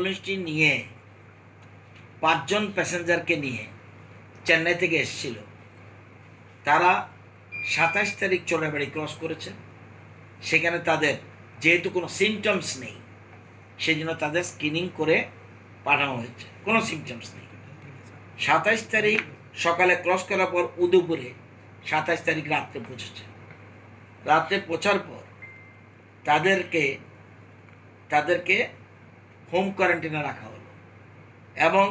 ডকুমেন্টসটি নিয়ে 5 জন প্যাসেঞ্জারকে নিয়ে চেন্নাই থেকে এসেছিল। তারা 27 তারিখ চোরাবাড়ি ক্রস করেছে। সেখানে তাদের যেহেতু কোনো সিমটমস নেই, সেই জন্য তাদের স্ক্রিনিং করে পাঠানো হয়েছে। কোনো সিমটমস নেই। 27 তারিখ সকালে ক্রস করার পর উদয়পুরে 27 তারিখ রাত্রে পৌঁছেছে। রাত্রে পৌঁছার পর তাদেরকে হোম কোয়ারেন্টাইনে রাখা হলো এবং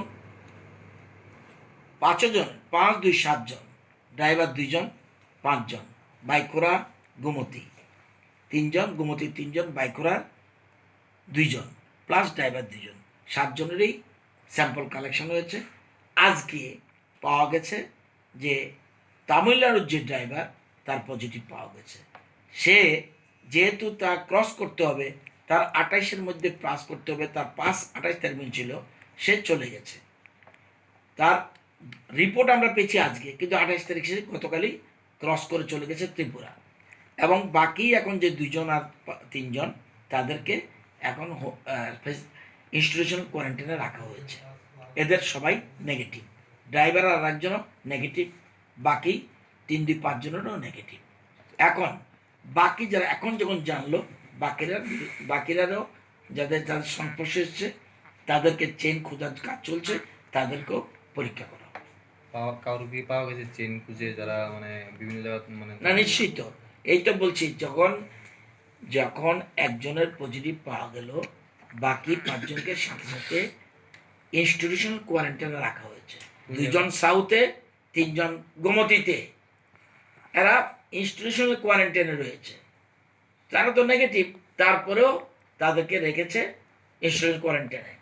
5 জন, 5, 2, 7 জন, ড্রাইভার 2 জন, 5 জন, বাইকুড়া গোমতী 3 জন, গোমতী 3 জন, বাইকুড়ার 2 জন, প্লাস ড্রাইভার 2 জন, 7 জনেরই স্যাম্পল কালেকশন হয়েছে। আজকে পাওয়া গেছে যে তামিলনাড়ুর যে ড্রাইভার তার পজিটিভ পাওয়া গেছে। সে যেহেতু তার ক্রস করতে হবে, তার 28-এর মধ্যে পাস করতে হবে, তার পাস 28 তারিখ ছিল, সে চলে গেছে। তার রিপোর্ট আমরা পেয়েছি আজকে, কিন্তু 28 তারিখ সে গতকালই ক্রস করে চলে গেছে ত্রিপুরা। এবং বাকি এখন যে 2 জন আর 3 জন তাদেরকে এখন ইনস্টিটিউশনাল কোয়ারেন্টাইনে রাখা হয়েছে। এদের সবাই নেগেটিভ। ড্রাইভার আর একজনও নেগেটিভ, বাকি 3, 2, 5 জনেরও নেগেটিভ। এখন বাকি যারা এখন যখন জানলো, বাকিরাও যাদের সংস্পর্শে এসছে তাদেরকে চেন খোঁজার কাজ চলছে, তাদেরকেও পরীক্ষা করা হবে। কারো কি পাওয়া গেছে চেন খুঁজে যারা মানে বিভিন্ন জায়গা মানে না, নিশ্চিত তো এই তো বলছি, যখন একজনের পজিটিভ পাওয়া গেল, বাকি 5 জনকে সাথে সাথে ইনস্টিটিউশনাল কোয়ারেন্টাইনে রাখা হয়েছে। 2 জন সাউথে, 3 জন গোমতীতে। এরা ইনস্টিটিউশনাল কোয়ারেন্টাইনে রয়েছে। তারা তো নেগেটিভ, তারপরেও তাদেরকে রেখেছে ইনস্টিটিউশনাল কোয়ারেন্টাইনে।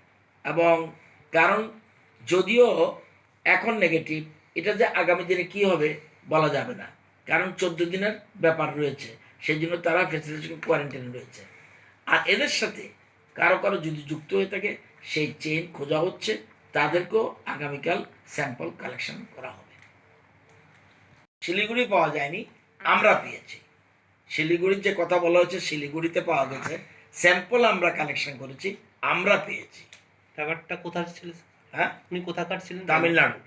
এবং কারণ যদিও এখন নেগেটিভ, এটা যে আগামী দিনে কী হবে বলা যাবে না, কারণ 14 দিনের ব্যাপার রয়েছে, সেই জন্য তারা ফেসিলিটি কোয়ারেন্টাইনে রয়েছে। আর এদের সাথে কারো যদি যুক্ত হয়ে থাকে, সেই চেইন খোঁজা হচ্ছে, তাদেরকেও আগামীকাল স্যাম্পল কালেকশন করা হবে। শিলিগুড়ি পাওয়া যায়নি, আমরা পেয়েছি। শিলিগুড়ির যে কথা বলা হচ্ছে, শিলিগুড়িতে পাওয়া গেছে, স্যাম্পল আমরা কালেকশন করেছি, আমরা পেয়েছি। ড্রাইভারটা কোথায় ছিল? হ্যাঁ, উনি কোথাকার ছিলেন? তামিলনাড়ু।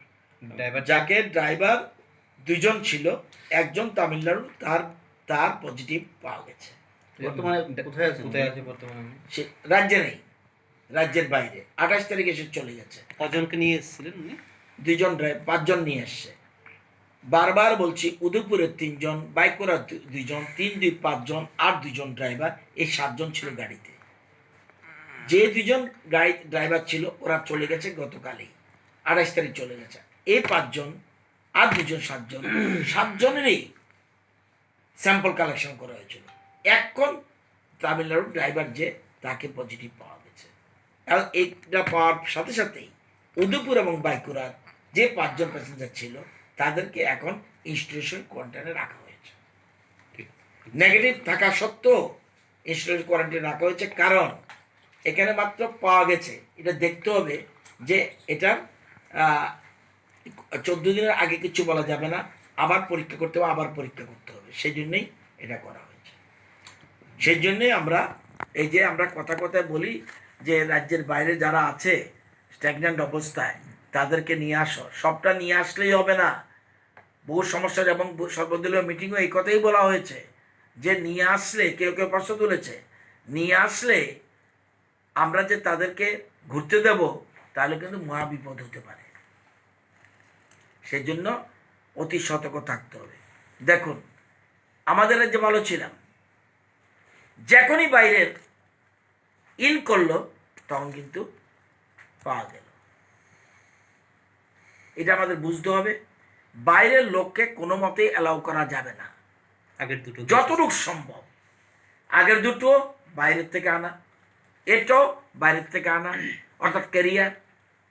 যাকে ড্রাইভার 2 জন ছিল, একজন তামিলনাড়ু, তার পজিটিভ পাওয়া গেছে। বর্তমানে কোথায় আছে বর্তমানে? সে রাজ্যে নেই, রাজ্যের বাইরে। 28 তারিখে এসে চলে গেছে। কজনকে নিয়ে এসেছিলেন উনি? 2 জন, 5 জন নিয়ে এসছে। বারবার বলছি, উদয়পুরের 3 জন, বাইকুড়ার 2 জন, 3, 2, 5 জন, আর 2 জন ড্রাইভার, এই 7 জন ছিল গাড়িতে। যে 2 জন গাড়ি ড্রাইভার ছিল ওরা চলে গেছে গতকালই, 28 তারিখ চলে গেছে। এই 5 জন আর 2 জন, 7 জন, 7 জনেরই স্যাম্পল কালেকশন করা হয়েছিল। এখন তামিলনাড়ুর ড্রাইভার যে, তাকে পজিটিভ পাওয়া গেছে। এবং এইটা পাওয়ার সাথে সাথেই উদয়পুর এবং বাইকুড়ার যে 5 জন প্যাসেঞ্জার ছিল, তাদেরকে এখন ইনস্টিটিউশনাল কোয়ারেন্টাইনে রাখা হয়েছে। নেগেটিভ থাকা সত্ত্বেও ইনস্টিটিউশনাল কোয়ারেন্টাইনে রাখা হয়েছে, কারণ এখানে মাত্র পাওয়া গেছে, এটা দেখতে হবে যে এটা 14 দিনের আগে কিছু বলা যাবে না, আবার পরীক্ষা করতে হবে, আবার পরীক্ষা করতে হবে। সেই জন্যই এটা করা হয়েছে। সেই জন্যই আমরা এই যে আমরা কথায় বলি যে রাজ্যের বাইরে যারা আছে স্ট্যাগন্যান্ট অবস্থায়, তাদেরকে নিয়ে আসো। সবটা নিয়ে আসলেই হবে না, বহু সমস্যা। এবং সর্বদলীয় মিটিংও এই কথাই বলা হয়েছে যে নিয়ে আসলে, কেউ প্রশ্ন তুলেছে, নিয়ে আসলে আমরা যে তাদেরকে ঘুরতে দেব, তাহলে কিন্তু মহা বিপদ হতে পারে। সেই জন্য অতি সতর্ক থাকতে হবে। দেখুন, আমাদের যে ভালো ছিলাম, যখনই বাইরের ইন করলো তখন কিন্তু পাওয়া গেল। এটা আমাদের বুঝতে হবে। বাইরের লোককে কোনো মতেই অ্যালাউ করা যাবে না, আগের দুটো যতটুকু সম্ভব। আগের দুটো বাইরের থেকে আনা, এটাও বাইরের থেকে আনা, অর্থাৎ ক্যারিয়ার।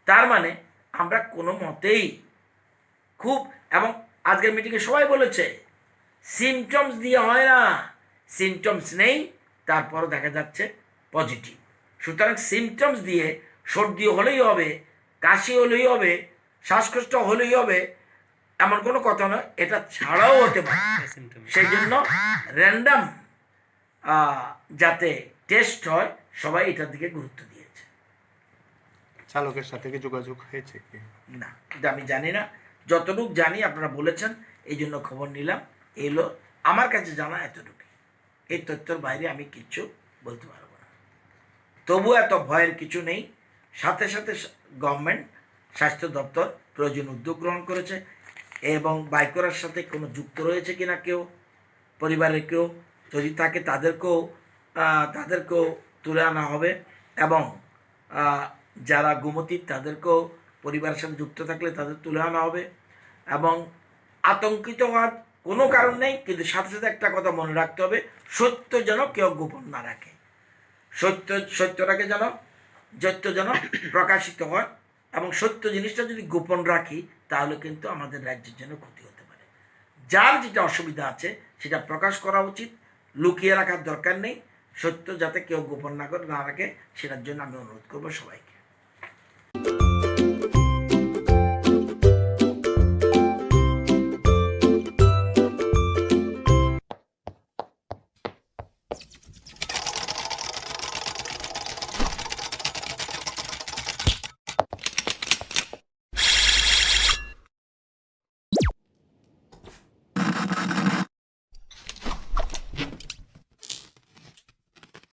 তার মানে আমরা কোনো মতেই খুব, এবং আজকের মিটিংয়ে সবাই বলেছে সিমটমস দিয়ে হয় না, সিমটমস নেই তারপরও দেখা যাচ্ছে পজিটিভ। সুতরাং সিমটমস দিয়ে সর্দি হলেই হবে, কাশি হলেই হবে, শ্বাসকষ্ট হলেই হবে, এমন কোনো কথা নয়, এটা ছাড়াও হতে পারে। সেই জন্য র্যান্ডাম যাতে টেস্ট হয়, সবাই এটার দিকে গুরুত্ব দিয়েছে। চালকের সাথে কি যোগাযোগ হয়েছে কি? না, এটা আমি জানি না। যতটুকু জানি আপনারা বলেছেন, এই জন্য খবর নিলাম। এলো আমার কাছে জানা এতটুকু। এই তথ্যের বাইরে আমি কিচ্ছু বলতে পারবো না। তবু এত ভয়ের কিছু নেই। সাথে সাথে গভর্নমেন্ট স্বাস্থ্য দপ্তর প্রয়োজন উদ্যোগ গ্রহণ করেছে, এবং বাইকরার সাথে কোনো যুক্ত রয়েছে কিনা কেউ, পরিবারের কেউ যদি থাকে তাদেরকেও তুলে আনা হবে, এবং যারা গোমতীর তাদেরকেও পরিবারের সাথে যুক্ত থাকলে তাদের তুলে আনা হবে। এবং আতঙ্কিত হওয়ার কোনো কারণ নেই, কিন্তু সাথে সাথে একটা কথা মনে রাখতে হবে, সত্য যেন কেউ গোপন না রাখে। সত্যটাকে যেন প্রকাশিত হয়, এবং সত্য জিনিসটা যদি গোপন রাখি তাহলে কিন্তু আমাদের রাজ্যের জন্য ক্ষতি হতে পারে। যার যেটা অসুবিধা আছে সেটা প্রকাশ করা উচিত, লুকিয়ে রাখার দরকার নেই। সত্য যাতে কেউ গোপন না রাখে, সেটার জন্য আমি অনুরোধ করবো সবাইকে।